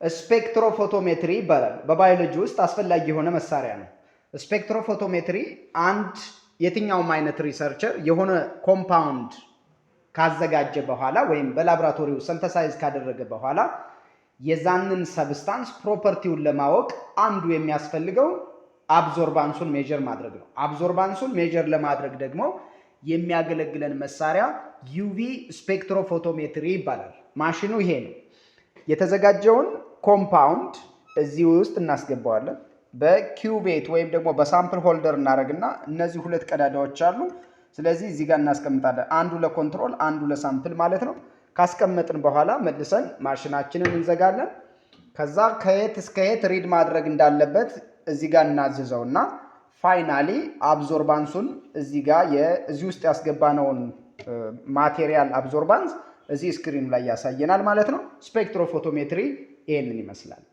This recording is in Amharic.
ስፔክትሮፎቶሜትሪ ይባላል። በባዮሎጂ ውስጥ አስፈላጊ የሆነ መሳሪያ ነው። ስፔክትሮፎቶሜትሪ አንድ የትኛውም አይነት ሪሰርቸር የሆነ ኮምፓውንድ ካዘጋጀ በኋላ ወይም በላቦራቶሪው ሰንተሳይዝ ካደረገ በኋላ የዛንን ሰብስታንስ ፕሮፐርቲውን ለማወቅ አንዱ የሚያስፈልገው አብዞርባንሱን ሜጀር ማድረግ ነው። አብዞርባንሱን ሜጀር ለማድረግ ደግሞ የሚያገለግለን መሳሪያ ዩቪ ስፔክትሮፎቶሜትሪ ይባላል። ማሽኑ ይሄ ነው። የተዘጋጀውን ኮምፓውንድ እዚህ ውስጥ እናስገባዋለን። በኪዩቤት ወይም ደግሞ በሳምፕል ሆልደር እናደርግና እነዚህ ሁለት ቀዳዳዎች አሉ። ስለዚህ እዚህ ጋር እናስቀምጣለን። አንዱ ለኮንትሮል፣ አንዱ ለሳምፕል ማለት ነው። ካስቀመጥን በኋላ መልሰን ማሽናችንን እንዘጋለን። ከዛ ከየት እስከ የት ሪድ ማድረግ እንዳለበት እዚህ ጋር እናዝዘውና ፋይናሊ አብዞርባንሱን እዚህ ጋር እዚህ ውስጥ ያስገባነውን ማቴሪያል አብዞርባንስ እዚህ ስክሪኑ ላይ ያሳየናል ማለት ነው። ስፔክትሮፎቶሜትሪ ይሄንን ይመስላል።